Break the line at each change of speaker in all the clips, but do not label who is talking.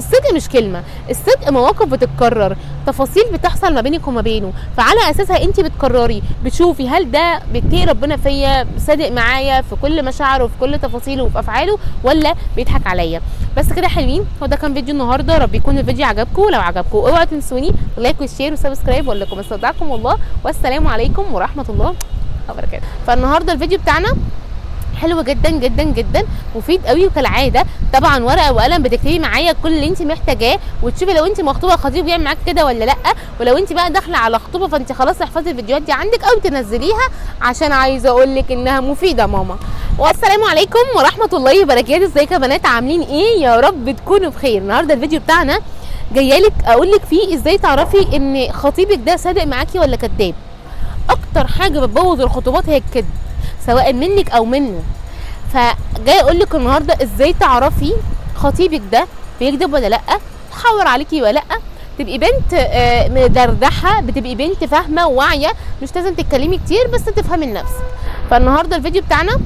الصدق مش كلمه، الصدق مواقف بتتكرر، تفاصيل بتحصل ما بينك وما بينه، فعلى اساسها انت بتقرري بتشوفي هل ده بيتقي ربنا فيا، صادق معايا في كل مشاعره وفي كل تفاصيله وفي افعاله، ولا بيضحك عليا. بس كده حلوين، هو ده كان فيديو النهارده، رب يكون الفيديو عجبكم. لو عجبكم اوعوا تنسوني لايك وشير وسبسكرايب، واقول لكم استودعكم الله والسلام عليكم ورحمه الله وبركاته. فالنهارده الفيديو بتاعنا حلو جدا جدا جدا، مفيد قوي، وكالعاده طبعا ورقه وقلم بتكتبي معايا كل اللي انت محتاجاه، وتشوفي لو انت مخطوبه خطيب بيعمل معاك كده ولا لا، ولو انت بقى داخله على خطوبه فانت خلاص احفظي الفيديوهات دي عندك او تنزليها، عشان عايزه اقول لك انها مفيده ماما. والسلام عليكم ورحمه الله وبركاته. ازيكم يا بنات، عاملين ايه؟ يا رب تكونوا بخير. النهارده الفيديو بتاعنا جايالك اقول لك فيه ازاي تعرفي ان خطيبك ده صادق معاكي ولا كذاب. اكتر حاجه بتبوظ الخطوبات هي الكذب، سواء منك او منه. فجاي اقول لك النهارده ازاي تعرفي خطيبك ده بيكذب ولا لا، بيحور عليكي ولا لا. تبقي بنت مدردحه، بتبقي بنت فاهمه وواعيه، مش لازم تتكلمي كتير بس تفهمي النفس. فالنهارده الفيديو بتاعنا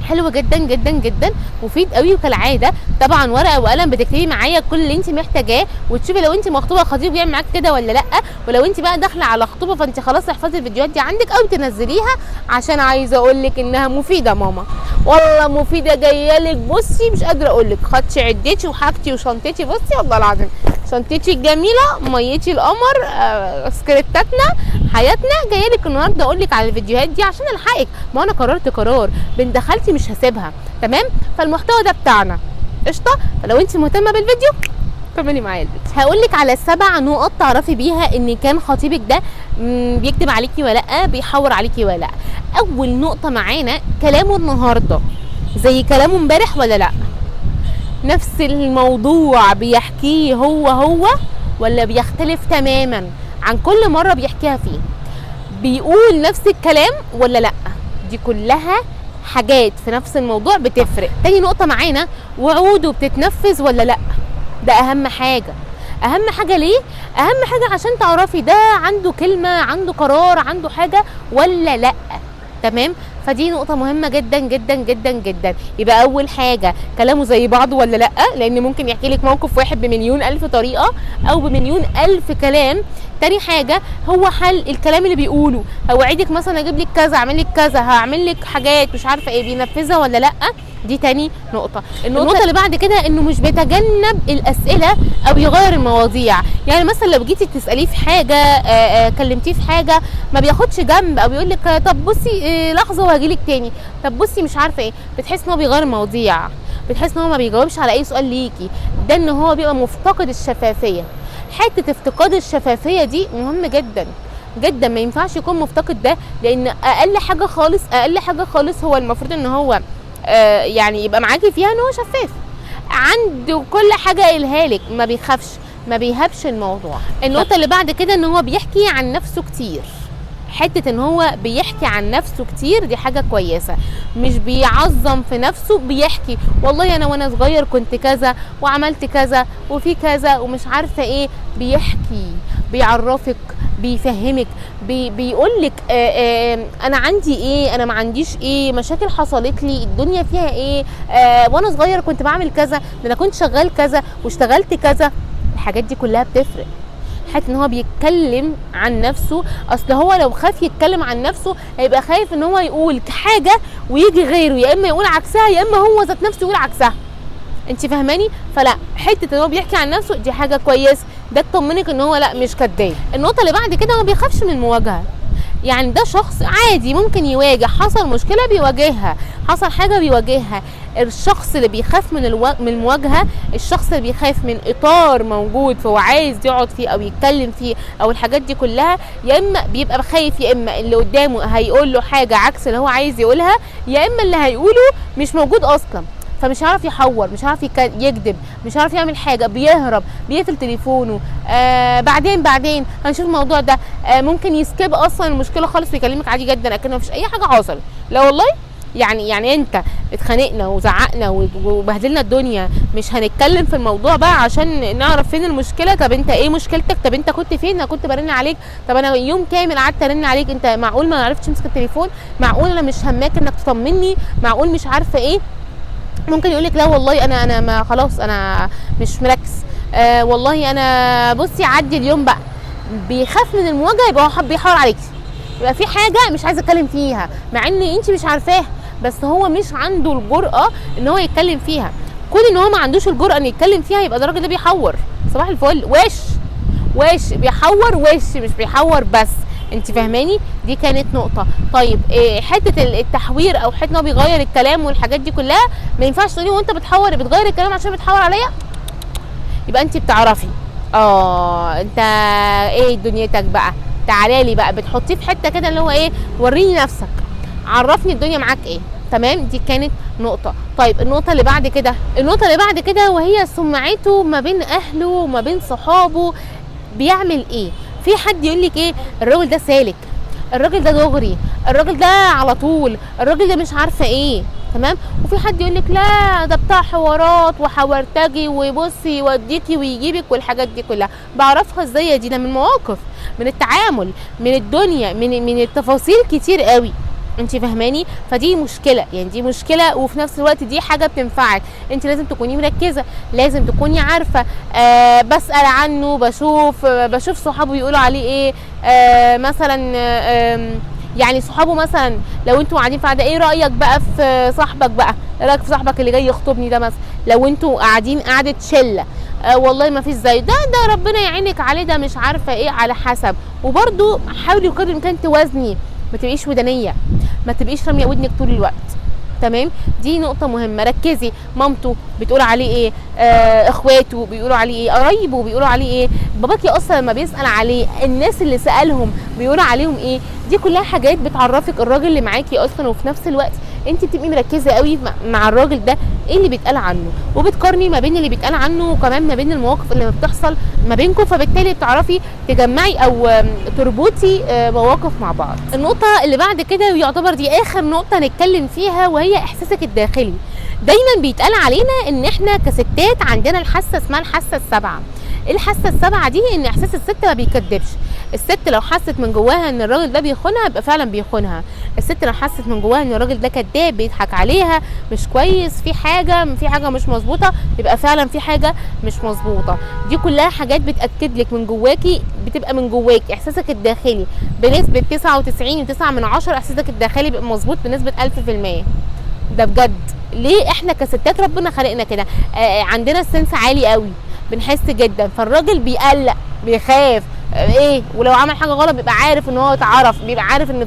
حلو جدا جدا جدا، مفيد قوي، وكالعاده طبعا ورقه وقلم بتكتبي معايا كل اللي انت محتاجاه، وتشوفي لو انت مخطوبه خطيب بيعمل معاك كده ولا لا، ولو انت بقى داخله على خطوبه فانت خلاص احفظي الفيديوهات دي عندك او تنزليها، عشان عايزه اقول لك انها مفيده ماما. والله مفيده جايه لك. بصي مش قادره اقول لك، خدتي عدتي وحاجتي وشنطتي، بصي والله العظيم شنطتي الجميله، ميتي القمر، سكريبتاتنا، حياتنا، جايه لك النهارده اقول لك على الفيديوهات دي عشان الحقك. ما انا قررت قرار، بنت دخلتي مش هسيبها، تمام؟ فالمحتوى ده بتاعنا قشطه. فلو انت مهتمه بالفيديو كملي معايا الفيديو. هقول لك على 7 نقط تعرفي بيها ان كان خطيبك ده بيكتب عليكي ولا لا، بيحور عليكي ولا لا. اول نقطه معانا، كلامه النهارده زي كلامه امبارح ولا لا؟ نفس الموضوع بيحكيه هو ولا بيختلف تماما عن كل مره بيحكيها فيه؟ بيقول نفس الكلام ولا لا؟ دي كلها حاجات في نفس الموضوع بتفرق. تاني نقطه معانا، وعوده بتتنفذ ولا لا؟ ده اهم حاجه. اهم حاجه ليه؟ اهم حاجه عشان تعرفي ده عنده كلمه، عنده قرار، عنده حاجه ولا لا، تمام؟ فدي نقطة مهمة جدا جدا جدا جدا. يبقى أول حاجة كلامه زي بعضه ولا لأ، لأن ممكن يحكي لك موقف واحد بمليون ألف طريقة أو بمليون ألف كلام. تاني حاجة، هو حل الكلام اللي بيقوله، هوعدك مثلا أجيب لك كذا، أعمل لك كذا، هعمل لك حاجات مش عارفة إيه، بينفذها ولا لأ؟ دي تاني نقطة. النقطة اللي بعد كده إنه مش بيتجنب الأسئلة أو يغير المواضيع. يعني مثلا لو جيتي تسأليه في حاجة، كلمتيه في حاجة، ما بياخدش جنب أو يقول لك طب بصي لحظة وهجيلك تاني، طب بصي مش عارفة إيه. بتحس إن هو بيغير المواضيع، بتحس إن هو ما بيجاوبش على أي سؤال ليكي. ده إن هو بيبقى مفتقد الشفافية. حتة افتقاد الشفافية دي مهم جدا جدا، ما ينفعش يكون مفتقد ده، لأن أقل حاجة خالص هو المفروض إن هو يعني يبقى معاكي فيها ان هو شفاف، عنده كل حاجه قايلها لك، ما بيخافش، ما بيهبش الموضوع. النقطه اللي بعد كده ان هو بيحكي عن نفسه كتير. حته ان هو بيحكي عن نفسه كتير دي حاجه كويسه، مش بيعظم في نفسه، بيحكي والله انا وانا صغير كنت كذا وعملت كذا وفي كذا ومش عارفه ايه. بيحكي، بيعرفك، بيفهمك، بيقولك انا عندي ايه، انا ما عنديش ايه، مشاكل حصلت لي، الدنيا فيها ايه، وانا صغير كنت بعمل كذا، ده انا كنت شغال كذا واشتغلت كذا. الحاجات دي كلها بتفرق. حتى ان هو بيتكلم عن نفسه، اصل هو لو خاف يتكلم عن نفسه هيبقى خايف ان هو يقول حاجه ويجي غيره، يا اما يقول عكسها يا اما هو ذات نفسه يقول عكسها. انت فاهماني؟ فلا، حته ان هو بيحكي عن نفسه دي حاجه كويسه، ده تطمنك ان هو لا مش كداب. النقطه اللي بعد كده، ما بيخافش من المواجهه. يعني ده شخص عادي ممكن يواجه، حصل مشكله بيواجهها، حصل حاجه بيواجهها. الشخص اللي بيخاف من المواجهه، الشخص اللي بيخاف من اطار موجود فهو عايز يقعد فيه او يتكلم فيه او الحاجات دي كلها، يا اما بيبقى خايف يا اما اللي قدامه هيقول له حاجه عكس اللي هو عايز يقولها، يا اما اللي هيقوله مش موجود اصلا، فمش عارف يحور، مش عارف يكذب، مش عارف يعمل حاجه، بيهرب، بيقفل تليفونه. بعدين هنشوف الموضوع ده. ممكن يسكيب اصلا المشكله خالص ويكلمك عادي جدا اكن مفيش اي حاجه حصلت. لا والله، يعني انت اتخانقنا وزعقنا وبهدلنا الدنيا، مش هنتكلم في الموضوع بقى عشان نعرف فين المشكله؟ طب انت ايه مشكلتك؟ طب انت كنت فين؟ انا كنت برن عليك، طب انا يوم كامل قعدت ارن عليك، انت معقول ما عرفتش تمسك التليفون؟ معقول انا مش هماك انك تطمني؟ معقول مش عارفه ايه؟ ممكن يقولك لا والله انا ما خلاص انا مش مركز، والله انا بصي عدي اليوم بقى. بيخاف من المواجهه، يبقى هو حب يحاور عليكي، يبقى في حاجه مش عايزه اتكلم فيها مع ان انت مش عارفاها، بس هو مش عنده الجرأه ان هو يتكلم فيها. كون ان هو ما عندوش الجرأه ان يتكلم فيها يبقى ده الراجل ده بيحور. صباح الفل، وش بيحور، وش مش بيحور بس. انت فاهماني؟ دي كانت نقطه. طيب حته التحوير او حته ان هو بيغير الكلام والحاجات دي كلها، ما ينفعش تقولي وانت بتحور بتغير الكلام عشان بتحور عليا، يبقى انت بتعرفي. انت ايه دنيتك بقى، تعالى لي بقى، بتحطيه في حته كده اللي هو ايه، وريني نفسك، عرفني الدنيا معاك ايه. تمام، دي كانت نقطه. طيب النقطه اللي بعد كده وهي سمعته ما بين اهله وما بين صحابه. بيعمل ايه؟ في حد يقول لك ايه، الراجل ده سالك، الراجل ده دغري، الراجل ده على طول، الراجل ده مش عارفه ايه. تمام. وفي حد يقول لك لا ده بتاع حوارات وحورتجي وبصي يوديكي ويجيبك والحاجات دي كلها. بعرفها ازاي يا دينا؟ من مواقف، من التعامل، من الدنيا، من التفاصيل كتير قوي. انت فاهماني؟ فدي مشكله، يعني دي مشكله وفي نفس الوقت دي حاجه بتنفعك. انت لازم تكوني مركزه، لازم تكوني عارفه. بسال عنه، بشوف صحابه بيقولوا عليه ايه. مثلا يعني صحابه مثلا لو انتوا قاعدين في قعده، ايه رايك بقى في صاحبك بقى، ايه رايك في صاحبك اللي جاي يخطبني ده مثلا، لو انتوا قاعدين قعده شله. والله ما فيش زي ده ربنا يعينك عليه، ده مش عارفه ايه، على حسب. وبرده حاولي بقدر الامكان توازني، ما تبقيش ودانيه، ما تبقيش راميه ودنك طول الوقت. تمام، دي نقطه مهمه. ركزي، مامته بتقول عليه ايه، اخواته بيقولوا عليه ايه، قرايبه بيقولوا عليه ايه، باباكي اصلا لما بيسال عليه الناس اللي سالهم بيقولوا عليهم ايه. دي كلها حاجات بتعرفك الراجل اللي معاكي اصلا. وفي نفس الوقت انت بتبقي مركزه قوي مع الراجل ده ايه اللي بيتقال عنه، وبتقارني ما بين اللي بيتقال عنه وكمان ما بين المواقف اللي بتحصل ما بينكم، فبالتالي بتعرفي تجمعي او تربطي مواقف مع بعض. النقطه اللي بعد كده ويعتبر دي اخر نقطه نتكلم فيها وهي احساسك الداخلي. دايما بيتقال علينا ان احنا كستات عندنا الحاسه اسمها الحاسه السابعه. الحاسه السابعه دي ان احساس الست ما بيكدبش. الست لو حست من جواها ان الراجل ده بيخونها يبقى فعلا بيخونها. الست لو حست من جواها ان الراجل ده كداب، بيضحك عليها، مش كويس، في حاجه مش مظبوطه، يبقى فعلا في حاجه مش مظبوطه. دي كلها حاجات بتاكد لك من جواكي، بتبقى من جواكي احساسك الداخلي بنسبه 99.9 احساسك الداخلي بيبقى مظبوط بنسبه 1000%. ده بجد. ليه؟ احنا كستات ربنا خلقنا كده، عندنا السنس عالي قوي، بنحس جدا. فالراجل بيقلق، بيخاف ايه، ولو عمل حاجه غلط بيبقى عارف ان هو اتعرف، بيبقى عارف ان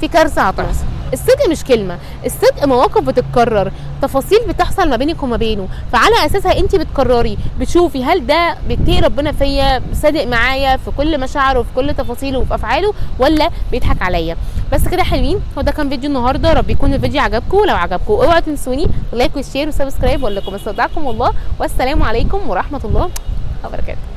في كارثه هتحصل. الصدق مش كلمه، الصدق مواقف بتتكرر، تفاصيل بتحصل ما بينك وما بينه، فعلى اساسها انت بتقرري، بتشوفي هل ده بيتقي ربنا فيا، صادق معايا في كل مشاعره وفي كل تفاصيله وفي افعاله، ولا بيضحك عليا. بس كده حلوين. هو ده كان فيديو النهارده، رب يكون الفيديو عجبكم. لو عجبكم اوعوا تنسوني لايك وشير وسبسكرايب، واقول لكم استودعكم الله، والسلام عليكم ورحمه الله وبركاته.